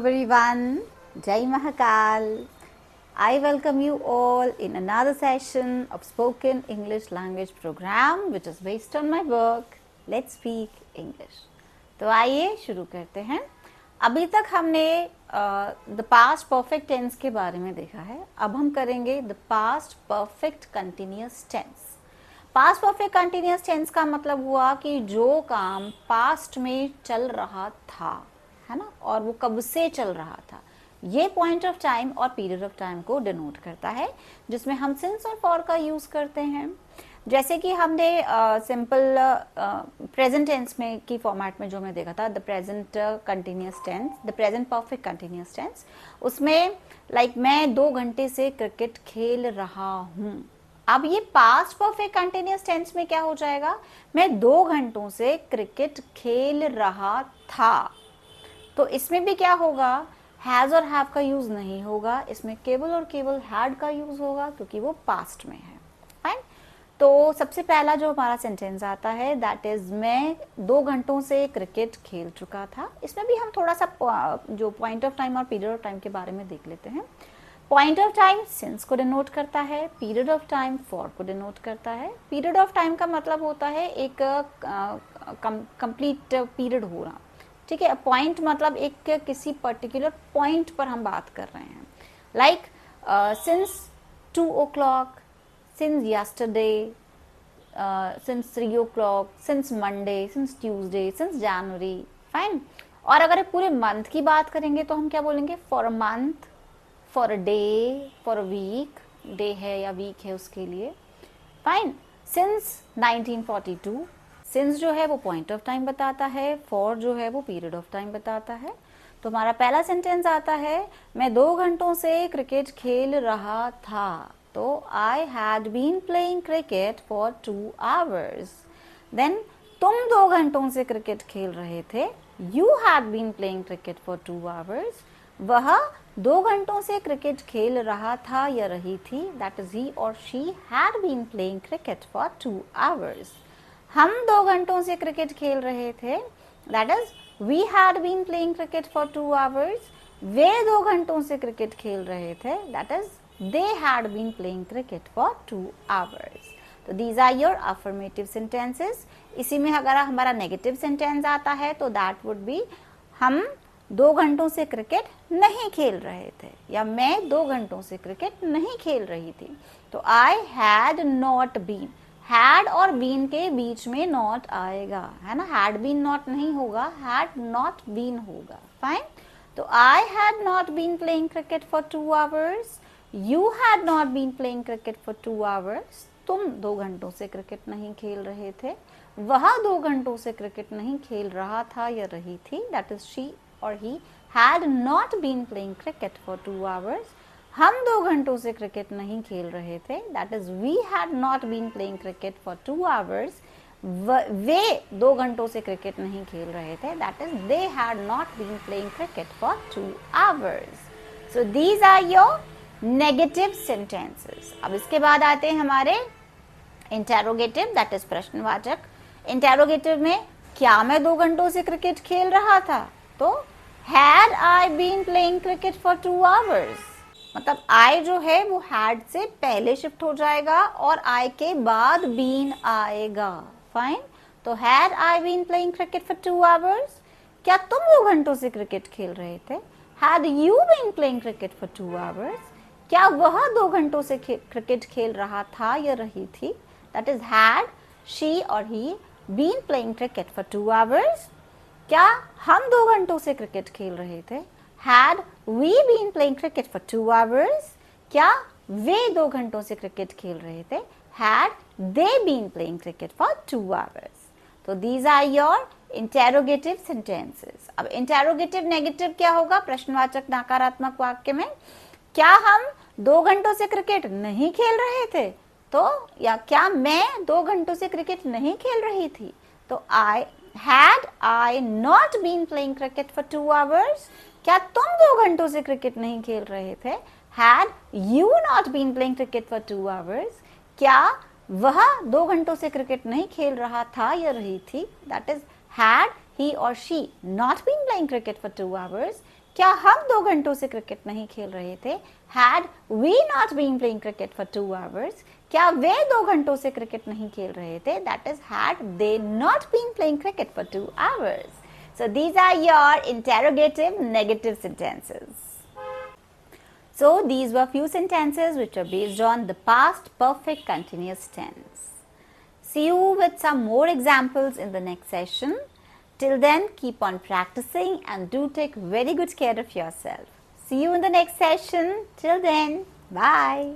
Everyone, Jai Mahakal. I welcome you all in another session of spoken English language program which is based on my work Let's Speak English. तो आइए शुरू करते हैं। अभी तक हमने द पास्ट परफेक्ट टेंस के बारे में देखा है। अब हम करेंगे the past perfect continuous tense. Past perfect continuous tense का मतलब हुआ कि जो काम पास्ट में चल रहा था, है ना, और वो कब से चल रहा था। ये पॉइंट ऑफ टाइम और पीरियड ऑफ टाइम को डिनोट करता है, जिसमें हम सिंस और फॉर का यूज करते हैं। जैसे कि हमने सिंपल प्रेजेंट टेंस में की फॉर्मेट में जो हमने देखा था, the present continuous tense, the present perfect continuous tense, उसमें लाइक मैं 2 घंटे से क्रिकेट खेल रहा हूँ। अब ये पास्ट परफेक्ट कंटिन्यूअस टेंस में क्या हो जाएगा, मैं 2 घंटों से क्रिकेट खेल रहा था। तो इसमें भी क्या होगा, हैज और हैव का यूज नहीं होगा, इसमें केवल और केवल हैड का यूज होगा क्योंकि वो पास्ट में है। फाइन। तो सबसे पहला जो हमारा सेंटेंस आता है दैट इज मैं 2 घंटों से क्रिकेट खेल चुका था। इसमें भी हम थोड़ा सा जो पॉइंट ऑफ टाइम और पीरियड ऑफ टाइम के बारे में देख लेते हैं। पॉइंट ऑफ टाइम सिंस को डिनोट करता है, पीरियड ऑफ टाइम फॉर को डिनोट करता है। पीरियड ऑफ टाइम का मतलब होता है एक कंप्लीट पीरियड होना, ठीक है। पॉइंट मतलब एक किसी पर्टिकुलर पॉइंट पर हम बात कर रहे हैं, like since 2 o'clock, since yesterday, since 3 o'clock, since Monday, since Tuesday, since January. Fine. और अगर पूरे मंथ की बात करेंगे तो हम क्या बोलेंगे, for a month, for a day, for a week, day है या वीक है उसके लिए। फाइन। सिंस 1942, सिंस जो है वो पॉइंट ऑफ टाइम बताता है, फॉर जो है वो पीरियड ऑफ टाइम बताता है। तो हमारा पहला सेंटेंस आता है मैं 2 घंटों से क्रिकेट खेल रहा था। तो I had been playing cricket for 2 hours। Then तुम 2 घंटों से क्रिकेट खेल रहे थे, you had been playing cricket for 2 hours। वह 2 घंटों से क्रिकेट खेल रहा था या रही थी, दैट इज ही और she had been playing cricket for 2 hours। हम 2 घंटों से क्रिकेट खेल रहे थे, that is we had been playing cricket for 2 hours। वे 2 घंटों से क्रिकेट खेल रहे थे, that is they had been playing cricket for 2 hours। तो these are your affirmative sentences. इसी में अगर हमारा नेगेटिव सेंटेंस आता है तो दैट वुड बी हम 2 घंटों से क्रिकेट नहीं खेल रहे थे, या मैं 2 घंटों से क्रिकेट नहीं खेल रही थी। तो I had not been, had और बीन के बीच में नॉट आएगा, है ना। हैड बीन नॉट नहीं होगा, हैड नॉट बीन होगा। फाइन। तो I had not been playing cricket for 2 hours, you had not been playing cricket for 2 hours। तुम 2 घंटों से क्रिकेट नहीं खेल रहे थे, वह 2 घंटों से क्रिकेट नहीं खेल रहा था या रही थी, दैट इज शी और he had not been playing cricket for 2 hours। हम 2 घंटों से क्रिकेट नहीं खेल रहे थे, that is we had not been playing cricket for 2 hours। वे 2 घंटों से क्रिकेट नहीं खेल रहे थे, that is they had not been playing cricket for 2 hours। So these are your negative sentences. अब इसके बाद आते हैं हमारे इंटेरोगेटिव, दैट इज प्रश्नवाचक। इंटेरोगेटिव में क्या मैं 2 घंटों से क्रिकेट खेल रहा था, तो had I been playing cricket for 2 hours, मतलब आई जो है वो हैड से पहले शिफ्ट हो जाएगा और आई के बाद बीन आएगा। फाइन। तो had I been playing cricket for 2 hours, क्या तुम 2 घंटों से क्रिकेट खेल रहे थे। Had you been playing cricket for 2 hours, क्या वह 2 घंटों से क्रिकेट खेल रहा था या रही थी, दैट इज हैड शी और he been playing cricket for 2 hours। क्या हम 2 घंटों से क्रिकेट खेल रहे थे, had we been playing cricket for 2 hours। क्या वे 2 घंटों से क्रिकेट खेल रहे थे, had they been playing cricket for 2 hours। तो these are your interrogative sentences. अब इंटेरोगेटिव नेगेटिव क्या होगा, प्रश्नवाचक नकारात्मक वाक्य में क्या हम 2 घंटों से क्रिकेट नहीं खेल रहे थे, तो या क्या मैं 2 घंटों से क्रिकेट नहीं खेल रही थी, तो I had I not been playing cricket for 2 hours, क्या तुम 2 घंटों से क्रिकेट नहीं खेल रहे थे, had you not been playing cricket for 2 hours, क्या वह 2 घंटों से क्रिकेट नहीं खेल रहा था या रही थी, दैट इज हैड ही और she not been playing cricket for 2 hours, क्या हम 2 घंटों से क्रिकेट नहीं खेल रहे थे? Had we not been playing cricket for 2 hours? क्या वे 2 घंटों से क्रिकेट नहीं खेल रहे थे? That is, had they not been playing cricket for 2 hours? So these are your interrogative negative sentences. So these were few sentences which are based on the past perfect continuous tense. See you with some more examples in the next session. Till then, keep on practicing and do take very good care of yourself. See you in the next session. Till then, bye.